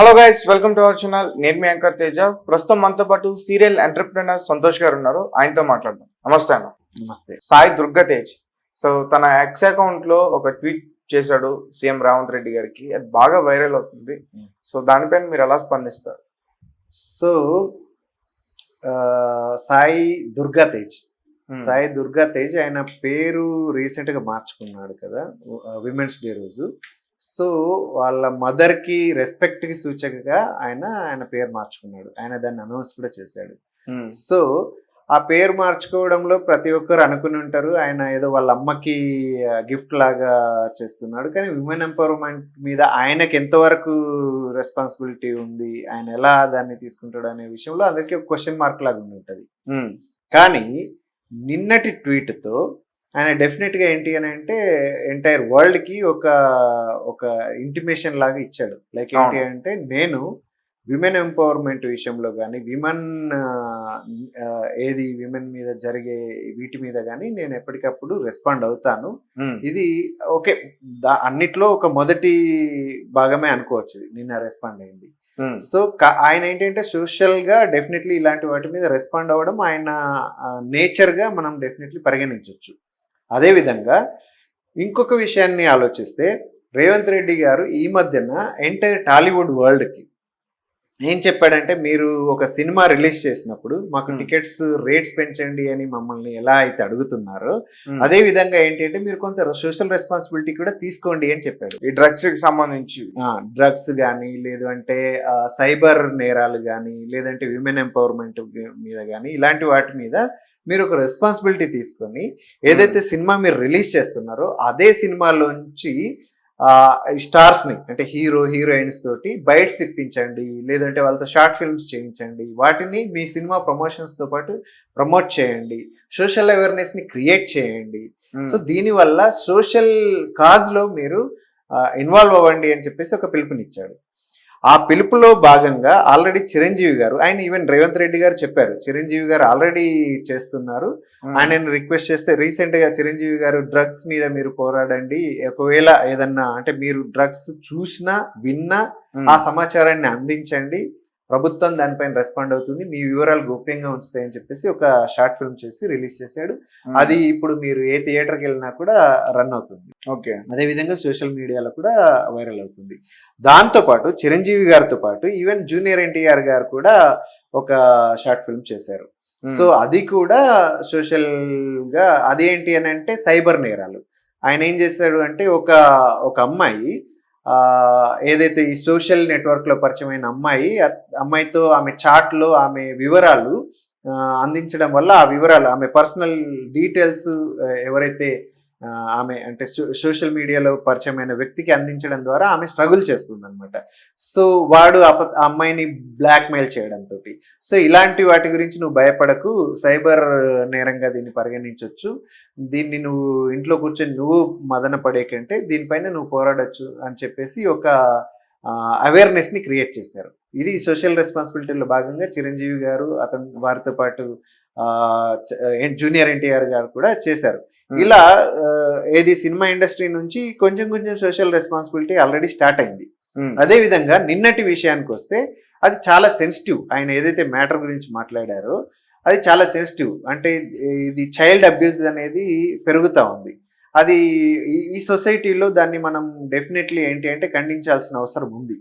Hello guys, welcome to our channel. నేను మీ anchor Teja. ప్రస్తుతం మనతో పాటు సీరియల్ ఎంటర్ప్రినర్ సంతోష్ గారు ఉన్నారు. ఆయనతో మాట్లాడదాం. నమస్తే అన్న. నమస్తే. సాయి దుర్గా తేజ్ తన ఎక్స్ అకౌంట్ లో ఒక ట్వీట్ చేశాడు సీఎం రేవంత్ రెడ్డి గారికి. అది బాగా వైరల్ అవుతుంది. దానిపైన మీరు ఎలా స్పందిస్తారు? సో సాయి దుర్గా తేజ్ సాయి దుర్గా తేజ్ ఆయన పేరు రీసెంట్ గా మార్చుకున్నాడు కదా విమెన్స్ డే రోజు. సో వాళ్ళ మదర్ కి రెస్పెక్ట్ కి సూచకగా ఆయన పేరు మార్చుకున్నాడు. ఆయన దాన్ని అనౌన్స్ కూడా చేశాడు. సో ఆ పేరు మార్చుకోవడంలో ప్రతి ఒక్కరు అనుకుని ఉంటారు ఆయన ఏదో వాళ్ళ అమ్మకి గిఫ్ట్ లాగా చేస్తున్నాడు. కానీ విమెన్ ఎంపవర్మెంట్ మీద ఆయనకి ఎంతవరకు రెస్పాన్సిబిలిటీ ఉంది, ఆయన ఎలా దాన్ని తీసుకుంటాడు అనే విషయంలో అందరికీ ఒక క్వశ్చన్ మార్క్ లాగా ఉంటుంది. కానీ నిన్నటి ట్వీట్తో ఆయన డెఫినెట్గా ఏంటి అని అంటే ఎంటైర్ వరల్డ్కి ఒక ఇంటిమేషన్ లాగా ఇచ్చాడు. లైక్ ఏంటి అంటే నేను విమెన్ ఎంపవర్మెంట్ విషయంలో కానీ విమెన్ మీద జరిగే వీటి మీద కానీ నేను ఎప్పటికప్పుడు రెస్పాండ్ అవుతాను. ఇది ఓకే, అన్నిట్లో ఒక మొదటి భాగమే అనుకోవచ్చు నిన్న రెస్పాండ్ అయింది. సో ఆయన ఏంటంటే సోషల్ గా డెఫినెట్లీ ఇలాంటి వాటి మీద రెస్పాండ్ అవ్వడం ఆయన నేచర్ గా మనం డెఫినెట్లీ పరిగణించవచ్చు. అదేవిధంగా ఇంకొక విషయాన్ని ఆలోచిస్తే రేవంత్ రెడ్డి గారు ఈ మధ్యన ఎంటైర్ టాలీవుడ్ వరల్డ్కి ఏం చెప్పాడంటే, మీరు ఒక సినిమా రిలీజ్ చేసినప్పుడు మాకు టికెట్స్ రేట్స్ పెంచండి అని మమ్మల్ని ఎలా అయితే అడుగుతున్నారో అదే విధంగా ఏంటి అంటే మీరు కొంత సోషల్ రెస్పాన్సిబిలిటీ కూడా తీసుకోండి అని చెప్పాడు. ఈ డ్రగ్స్ కి సంబంధించి డ్రగ్స్ కానీ, లేదంటే సైబర్ నేరాలు కానీ, లేదంటే విమెన్ ఎంపవర్మెంట్ మీద కానీ ఇలాంటి వాటి మీద మీరు ఒక రెస్పాన్సిబిలిటీ తీసుకొని ఏదైతే సినిమా మీరు రిలీజ్ చేస్తున్నారో అదే సినిమాలోంచి స్టార్స్ ని అంటే హీరోయిన్స్ తోటి బైట్స్ ఇప్పించండి, లేదంటే వాళ్ళతో షార్ట్ ఫిల్మ్స్ చేయించండి, వాటిని మీ సినిమా ప్రమోషన్స్ తో పాటు ప్రమోట్ చేయండి, సోషల్ అవేర్నెస్ ని క్రియేట్ చేయండి. సో దీనివల్ల సోషల్ కాజ్ లో మీరు ఇన్వాల్వ్ అవ్వండి అని చెప్పేసి ఒక పిలుపునిచ్చాడు. ఆ పిలుపులో భాగంగా ఆల్రెడీ చిరంజీవి గారు, ఆయన ఈవెన్ రేవంత్ రెడ్డి గారు చెప్పారు చిరంజీవి గారు ఆల్రెడీ చేస్తున్నారు, ఆయనను రిక్వెస్ట్ చేస్తే రీసెంట్ గా చిరంజీవి గారు డ్రగ్స్ మీద మీరు పోరాడండి, ఒకవేళ ఏదన్నా అంటే మీరు డ్రగ్స్ చూసినా విన్నా ఆ సమాచారాన్ని అందించండి, ప్రభుత్వం దానిపైన రెస్పాండ్ అవుతుంది, మీ వివరాలు గోప్యంగా ఉంచుతాయని చెప్పేసి ఒక షార్ట్ ఫిల్మ్ చేసి రిలీజ్ చేశాడు. అది ఇప్పుడు మీరు ఏ థియేటర్కి వెళ్ళినా కూడా రన్ అవుతుంది. ఓకే, అదేవిధంగా సోషల్ మీడియాలో కూడా వైరల్ అవుతుంది. దాంతో పాటు చిరంజీవి గారితో పాటు ఈవెన్ జూనియర్ ఎన్టీఆర్ గారు కూడా ఒక షార్ట్ ఫిల్మ్ చేశారు. సో అది కూడా సోషల్ గా అదేంటి అని అంటే సైబర్ నేరాలు. ఆయన ఏం చేశాడు అంటే ఒక అమ్మాయి ఏదైతే ఈ సోషల్ నెట్వర్క్ లో పరిచయమైన అమ్మాయితో ఆమె చాట్ లో ఆమె వివరాలు అందించడం వల్ల ఆ వివరాలు ఆమె పర్సనల్ డీటెయిల్స్ ఎవరైతే ఆమె అంటే సోషల్ మీడియాలో పరిచయమైన వ్యక్తికి అందించడం ద్వారా ఆమె స్ట్రగుల్ చేస్తుంది అనమాట. సో వాడు అమ్మాయిని బ్లాక్మెయిల్ చేయడంతో, సో ఇలాంటి వాటి గురించి నువ్వు భయపడకు, సైబర్ నేరంగా దీన్ని పరిగణించవచ్చు, దీన్ని నువ్వు ఇంట్లో కూర్చొని నువ్వు మదన పడే కంటే దీనిపైన నువ్వు పోరాడచ్చు అని చెప్పేసి ఒక అవేర్నెస్ ని క్రియేట్ చేశారు. ఇది సోషల్ రెస్పాన్సిబిలిటీలో భాగంగా చిరంజీవి గారు వారితో పాటు జూనియర్ ఎన్టీఆర్ గారు కూడా చేశారు. ఇలా ఏది సినిమా ఇండస్ట్రీ నుంచి కొంచెం కొంచెం సోషల్ రెస్పాన్సిబిలిటీ ఆల్రెడీ స్టార్ట్ అయింది. అదే విధంగా నిన్నటి విషయానికి వస్తే అది చాలా సెన్సిటివ్. ఆయన ఏదైతే మ్యాటర్ గురించి మాట్లాడారో అది చాలా సెన్సిటివ్. అంటే ఇది చైల్డ్ అబ్యూస్ అనేది పెరుగుతూ ఉంది. అది ఈ సొసైటీలో దాన్ని మనం డెఫినెట్లీ ఏంటి అంటే ఖండించాల్సిన అవసరం ఉంది.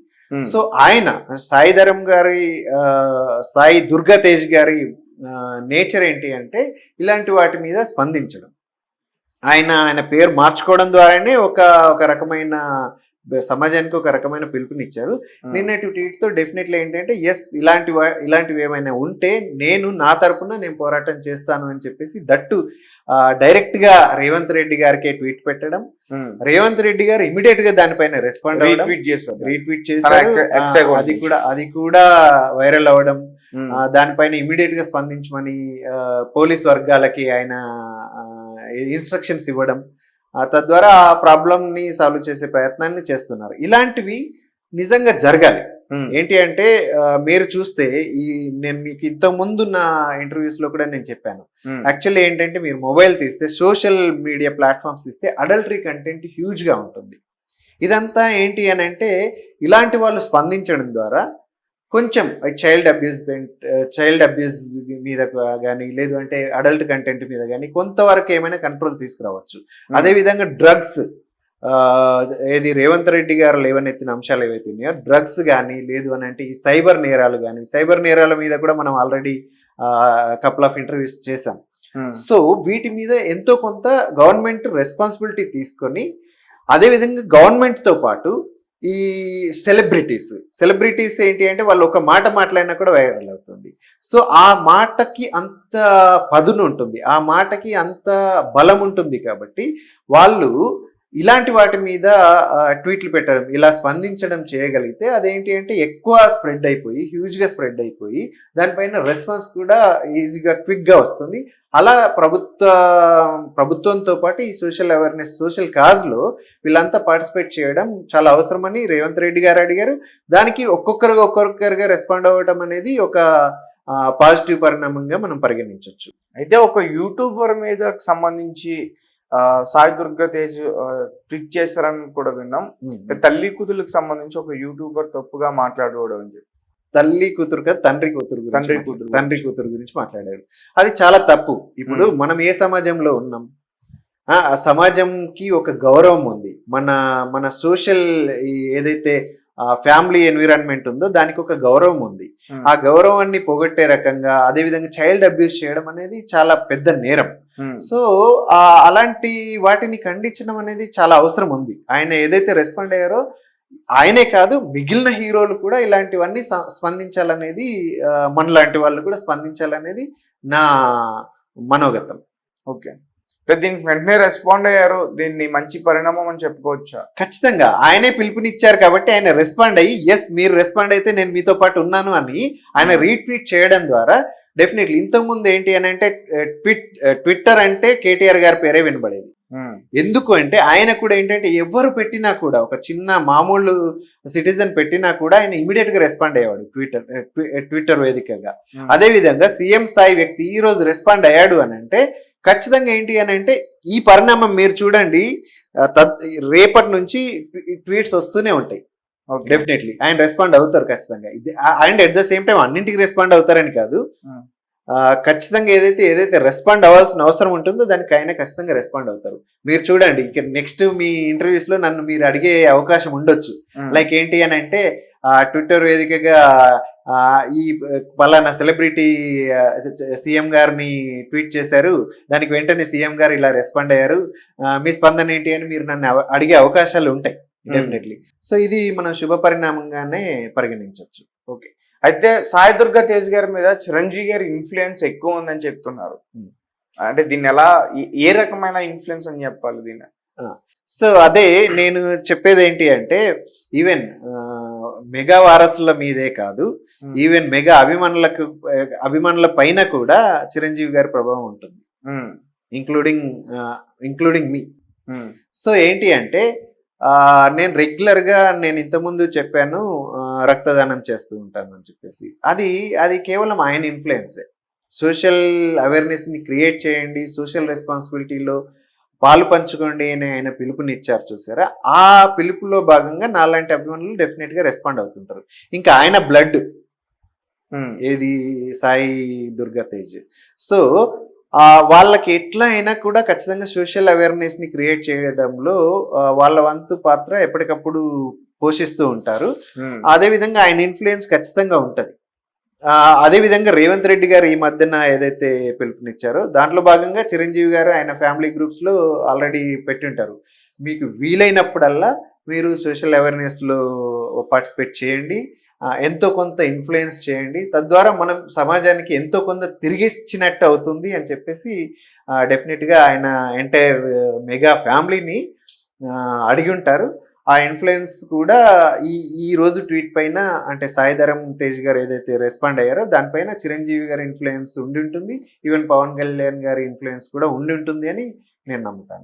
సో ఆయన సాయి దుర్గా తేజ్ గారి నేచర్ ఏంటి అంటే ఇలాంటి వాటి మీద స్పందించడం. ఆయన పేరు మార్చుకోవడం ద్వారానే ఒక రకమైన సమాజానికి ఒక రకమైన పిలుపునిచ్చారు. నిన్నటి ట్వీట్తో డెఫినెట్లీ ఏంటంటే ఎస్, ఇలాంటివి ఏమైనా ఉంటే నా తరపున నేను పోరాటం చేస్తాను అని చెప్పేసి దట్టు డైరెక్ట్ గా రేవంత్ రెడ్డి గారికి ట్వీట్ పెట్టడం, రేవంత్ రెడ్డి గారు ఇమీడియట్ గా దానిపైన రెస్పాండ్ రీట్వీట్ చేశారు. అది కూడా వైరల్ అవ్వడం, దానిపైన ఇమీడియట్ గా స్పందించమని పోలీస్ వర్గాలకి ఆయన ఇన్స్ట్రక్షన్స్ ఇవ్వడం, తద్వారా ఆ ప్రాబ్లమ్ ని సాల్వ్ చేసే ప్రయత్నాన్ని చేస్తున్నారు. ఇలాంటివి నిజంగా జరగాలి. ఏంటి అంటే మీరు చూస్తే నేను మీకు ఇంతకు ముందు నా ఇంటర్వ్యూస్ లో కూడా నేను చెప్పాను, యాక్చువల్లీ ఏంటంటే మీరు మొబైల్ తీస్తే సోషల్ మీడియా ప్లాట్ఫామ్స్ తీస్తే అడల్టరీ కంటెంట్ హ్యూజ్ గా ఉంటుంది. ఇదంతా ఏంటి అని అంటే ఇలాంటి వాళ్ళు స్పందించడం ద్వారా కొంచెం చైల్డ్ అబ్యూస్ మీద కానీ లేదు అంటే అడల్ట్ కంటెంట్ మీద కానీ కొంతవరకు ఏమైనా కంట్రోల్ తీసుకురావచ్చు. అదేవిధంగా డ్రగ్స్, ఏది రేవంత్ రెడ్డి గారు లేవనెత్తిన అంశాలు ఏవైతే ఉన్నాయో డ్రగ్స్ కానీ లేదు అని అంటే ఈ సైబర్ నేరాలు కానీ, సైబర్ నేరాల మీద కూడా మనం ఆల్రెడీ కపుల్ ఆఫ్ ఇంటర్వ్యూస్ చేశాం. సో వీటి మీద ఎంతో కొంత గవర్నమెంట్ రెస్పాన్సిబిలిటీ తీసుకొని అదేవిధంగా గవర్నమెంట్తో పాటు ఈ సెలబ్రిటీస్ ఏంటి అంటే వాళ్ళు ఒక మాట మాట్లాడినా కూడా వైరల్ అవుతుంది. సో ఆ మాటకి అంత పదును ఉంటుంది, ఆ మాటకి అంత బలం ఉంటుంది కాబట్టి వాళ్ళు ఇలాంటి వాటి మీద ట్వీట్లు పెట్టడం, ఇలా స్పందించడం చేయగలిగితే అదేంటి అంటే ఎక్కువ స్ప్రెడ్ అయిపోయి హ్యూజ్గా స్ప్రెడ్ అయిపోయి దానిపైన రెస్పాన్స్ కూడా ఈజీగా క్విక్గా వస్తుంది. అలా ప్రభుత్వంతో పాటు ఈ సోషల్ అవేర్నెస్, సోషల్ కాజ్లో వీళ్ళంతా పార్టిసిపేట్ చేయడం చాలా అవసరమని రేవంత్ రెడ్డి గారు అడిగారు. దానికి ఒక్కొక్కరుగా రెస్పాండ్ అవ్వడం అనేది ఒక పాజిటివ్ పరిణామంగా మనం పరిగణించవచ్చు. అయితే ఒక యూట్యూబర్ మీద సంబంధించి సాయి దుర్గా తేజ్ ట్వీట్ చేస్తారని కూడా విన్నాం. తల్లి కూతురులకు సంబంధించి ఒక యూట్యూబర్ తప్పుగా మాట్లాడుకోవడం అని చెప్పి, తల్లి కూతురు కదా తండ్రి కూతురు గురించి మాట్లాడారు. అది చాలా తప్పు. ఇప్పుడు మనం ఏ సమాజంలో ఉన్నాం, ఆ సమాజంకి ఒక గౌరవం ఉంది. మన సోషల్ ఏదైతే ఫ్యామిలీ ఎన్విరాన్మెంట్ ఉందో దానికి ఒక గౌరవం ఉంది. ఆ గౌరవాన్ని పోగొట్టే రకంగా అదేవిధంగా చైల్డ్ అబ్యూస్ చేయడం అనేది చాలా పెద్ద నేరం. సో అలాంటి వాటిని ఖండించడం అనేది చాలా అవసరం ఉంది. ఆయన ఏదైతే రెస్పాండ్ అయ్యారో ఆయనే కాదు మిగిలిన హీరోలు కూడా ఇలాంటివన్నీ స్పందించాలనేది, మనలాంటి వాళ్ళు కూడా స్పందించాలనేది నా మనోగతం. ఓకే, దీనికి వెంటనే రెస్పాండ్ అయ్యారు, దీన్ని మంచి పరిణామం అని చెప్పుకోవచ్చా? ఖచ్చితంగా ఆయనే పిలుపునిచ్చారు కాబట్టి ఆయన రెస్పాండ్ అయ్యి ఎస్ మీరు రెస్పాండ్ అయితే నేను మీతో పాటు ఉన్నాను అని ఆయన రీట్వీట్ చేయడం ద్వారా డెఫినెట్లీ. ఇంతకుముందు ఏంటి అని అంటే ట్విట్టర్ అంటే కేటీఆర్ గారి పేరే వినబడేది. ఎందుకు అంటే ఆయన కూడా ఏంటంటే ఎవరు పెట్టినా కూడా ఒక చిన్న మామూలు సిటిజన్ పెట్టినా కూడా ఆయన ఇమీడియట్ గా రెస్పాండ్ అయ్యేవాడు ట్విట్టర్ వేదికగా. అదేవిధంగా సీఎం స్థాయి వ్యక్తి ఈ రోజు రెస్పాండ్ అయ్యాడు అని అంటే ఖచ్చితంగా ఏంటి అని అంటే ఈ పరిణామం మీరు చూడండి, రేపటి నుంచి ట్వీట్స్ వస్తూనే ఉంటాయి. డెఫినెట్లీ ఆయన రెస్పాండ్ అవుతారు ఖచ్చితంగా. And at the same time అన్నింటికి రెస్పాండ్ అవుతారని కాదు, ఖచ్చితంగా ఏదైతే రెస్పాండ్ అవ్వాల్సిన అవసరం ఉంటుందో దానికి ఆయన ఖచ్చితంగా రెస్పాండ్ అవుతారు. మీరు చూడండి ఇక నెక్స్ట్ మీ ఇంటర్వ్యూస్ లో నన్ను మీరు అడిగే అవకాశం ఉండొచ్చు. లైక్ ఏంటి అని అంటే ట్విట్టర్ వేదికగా ఈ పలానా సెలబ్రిటీ సీఎం గారిని ట్వీట్ చేశారు, దానికి వెంటనే సీఎం గారు ఇలా రెస్పాండ్ అయ్యారు, మీ స్పందన ఏంటి అని మీరు నన్ను అడిగే అవకాశాలు ఉంటాయి డెఫినెట్లీ. సో ఇది మనం శుభ పరిణామంగానే పరిగణించవచ్చు. ఓకే, అయితే సాయి దుర్గా తేజ్ గారి మీద చిరంజీవి గారి ఇన్ఫ్లుయెన్స్ ఎక్కువ ఉందని చెప్తున్నారు. అంటే దీన్ని ఎలా, ఏ రకమైన ఇన్ఫ్లుయెన్స్ అని చెప్పాలి దీన్ని? సో అదే నేను చెప్పేది ఏంటి అంటే ఈవెన్ మెగా వారసుల మీదే కాదు, ఈవెన్ మెగా అభిమానుల పైన కూడా చిరంజీవి గారి ప్రభావం ఉంటుంది, ఇంక్లూడింగ్ మీ. సో ఏంటి అంటే నేను రెగ్యులర్గా నేను ఇంతకుముందు చెప్పాను రక్తదానం చేస్తూ ఉంటాను అని చెప్పేసి, అది కేవలం ఆయన ఇన్ఫ్లుయెన్సే. సోషల్ అవేర్నెస్ని క్రియేట్ చేయండి, సోషల్ రెస్పాన్సిబిలిటీలో పాలు పంచుకోండి అని ఆయన పిలుపునిచ్చారు చూసారా, ఆ పిలుపులో భాగంగా నాలాంటి అభిమానులు డెఫినెట్గా రెస్పాండ్ అవుతుంటారు. ఇంకా ఆయన బ్లడ్ ఏది సాయి దుర్గా తేజ్. సో వాళ్ళకి ఎట్లా అయినా కూడా ఖచ్చితంగా సోషల్ అవేర్నెస్ ని క్రియేట్ చేయడంలో వాళ్ళ వంతు పాత్ర ఎప్పటికప్పుడు పోషిస్తూ ఉంటారు. అదేవిధంగా ఆయన ఇన్ఫ్లుయెన్స్ ఖచ్చితంగా ఉంటది. అదేవిధంగా రేవంత్ రెడ్డి గారు ఈ మధ్యన ఏదైతే పిలుపునిచ్చారో దాంట్లో భాగంగా చిరంజీవి గారు ఆయన ఫ్యామిలీ గ్రూప్స్ లో ఆల్రెడీ పెట్టింటారు. మీకు వీలైనప్పుడల్లా మీరు సోషల్ అవేర్నెస్ లో పార్టిసిపేట్ చేయండి, ఎంతో కొంత ఇన్ఫ్లుయెన్స్ చేయండి, తద్వారా మనం సమాజానికి ఎంతో కొంత తిరిగిచ్చినట్టు అవుతుంది అని చెప్పేసి డెఫినెట్గా ఆయన ఎంటైర్ మెగా ఫ్యామిలీని అడిగి ఉంటారు. ఆ ఇన్ఫ్లుయెన్స్ కూడా ఈ రోజు ట్వీట్ పైన అంటే సాయిధరం తేజ్ గారు ఏదైతే రెస్పాండ్ అయ్యారో దానిపైన చిరంజీవి గారి ఇన్ఫ్లుయెన్స్ ఉండి ఉంటుంది, ఈవెన్ పవన్ కళ్యాణ్ గారి ఇన్ఫ్లుయెన్స్ కూడా ఉండి ఉంటుంది అని నేను నమ్ముతాను.